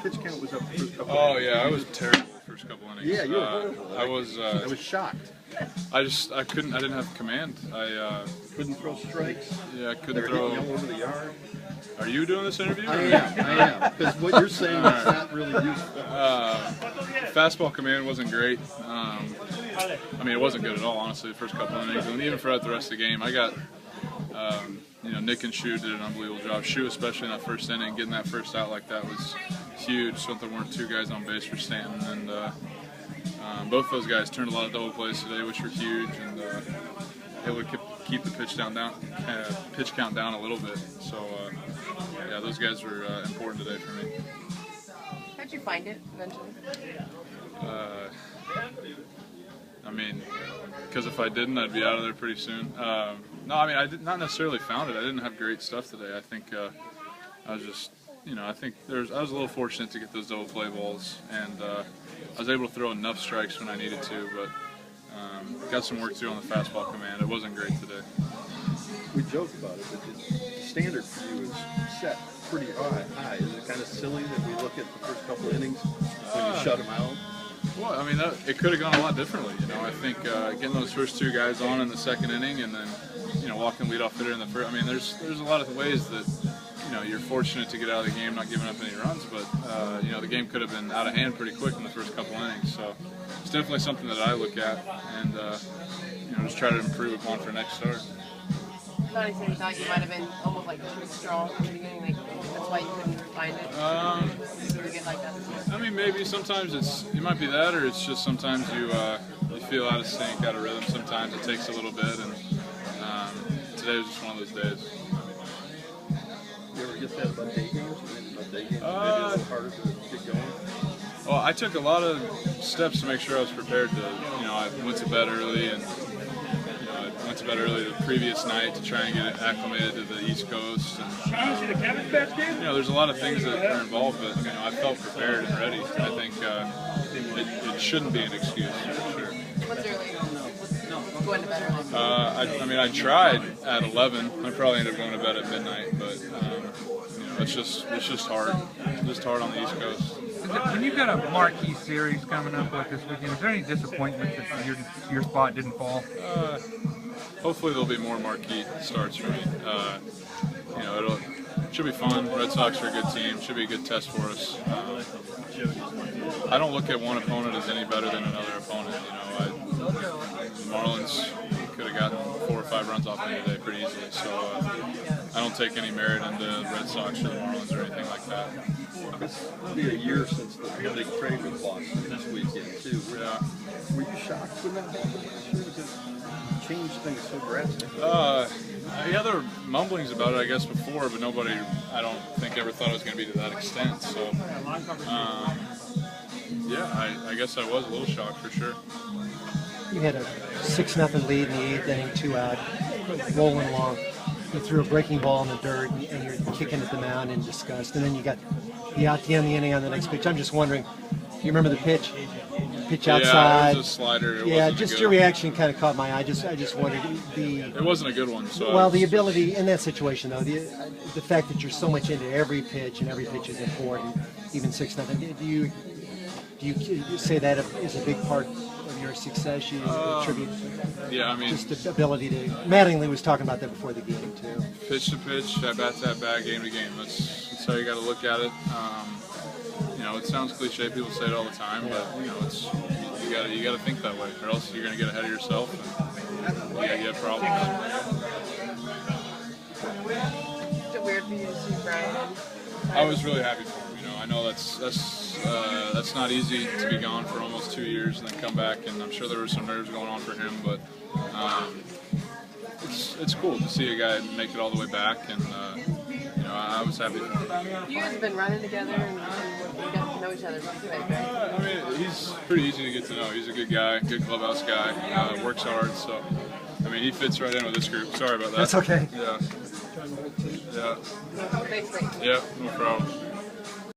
pitch count was up the first couple. Oh yeah, I was terrible the first couple innings. Yeah, you were horrible. I was shocked. I didn't have command. I couldn't throw strikes. Yeah, I couldn't throw. They were hitting all over the yard. Are you doing this interview? I am. Because what you're saying is not really useful. Fastball command wasn't great. I mean, it wasn't good at all, honestly, the first couple innings. And even throughout the rest of the game, I got, Nick and Shu did an unbelievable job. Shu, especially in that first inning, getting that first out like that was huge. So there weren't two guys on base for Stanton. And both those guys turned a lot of double plays today, which were huge. And it would keep the pitch count down a little bit. So, yeah, those guys were important today for me. How'd you find it eventually? I mean, because if I didn't, I'd be out of there pretty soon. No, I mean, I did not necessarily found it. I didn't have great stuff today. I think I was just, I think I was a little fortunate to get those double play balls, and I was able to throw enough strikes when I needed to, but got some work to do on the fastball command. It wasn't great today. We joked about it, but the standard for you is set pretty high. Is it kind of silly that we look at the first couple innings when you shut them out? Well, I mean, it could have gone a lot differently. I think getting those first two guys on in the second inning, and then walking leadoff hitter in the first. I mean, there's a lot of ways that you're fortunate to get out of the game, not giving up any runs, but the game could have been out of hand pretty quick in the first couple innings. So it's definitely something that I look at and just try to improve upon for next start. Thought you thought you might have been almost like too strong in the beginning, like that's why you couldn't find it. Did you get like that? I mean, maybe sometimes it might be that, or it's just sometimes you feel out of sync, out of rhythm. Sometimes it takes a little bit, and today was just one of those days. You ever get that about day games? Maybe a little harder to get going. Well, I took a lot of steps to make sure I was prepared to. I went to bed early and. Went to bed early the previous night to try and get it acclimated to the East Coast. And, there's a lot of things that are involved, but I felt prepared and ready. I think it shouldn't be an excuse for sure. What's early? Going to bed early? I tried at 11. I probably ended up going to bed at midnight, but it's just hard. It's just hard on the East Coast. When you've got a marquee series coming up like this weekend, is there any disappointment that your spot didn't fall? Hopefully there'll be more marquee starts for me. It should be fun. Red Sox are a good team. Should be a good test for us. I don't look at one opponent as any better than another opponent. The Marlins could have gotten 4 or 5 runs off me today pretty easily. So I don't take any merit into the Red Sox or the Marlins or anything like that. It'll be a year since the big trade with Boston this weekend too. Were you shocked when that happened last year? Because it changed things so drastically. Yeah, there were mumblings about it, I guess, before, but nobody, I don't think, ever thought it was going to be to that extent. So, yeah, I guess I was a little shocked for sure. You had a 6-0 lead in the 8th inning, 2 out, rolling along. You threw a breaking ball in the dirt, and you're kicking at the mound in disgust. And then you got the out to end the inning on the next pitch. I'm just wondering, do you remember the pitch? Pitch outside. Yeah, it was a slider. Yeah, just your reaction kind of caught my eye. I just wondered It wasn't a good one. So well, the ability in that situation, though, the fact that you're so much into every pitch and every pitch is important, even 6-0. Do you say that is a big part of your success? You attribute? Yeah, I mean, just the ability to. Mattingly was talking about that before the game too. Pitch to pitch, at bat to at bat, game to game. That's how you got to look at it. It sounds cliche. People say it all the time, but it's you got to think that way, or else you're going to get ahead of yourself and you have problems. Is it weird for you to see Brian? I was really happy for him. I know that's not easy to be gone for almost 2 years and then come back, and I'm sure there were some nerves going on for him, but it's cool to see a guy make it all the way back, and I was happy for him. You guys have been running together and you got to know each other pretty quick, right? I mean, he's pretty easy to get to know. He's a good guy, good clubhouse guy, works hard, so I mean, he fits right in with this group. Sorry about that. That's okay. Yeah. Yeah. Thanks, mate. Yeah, no problem.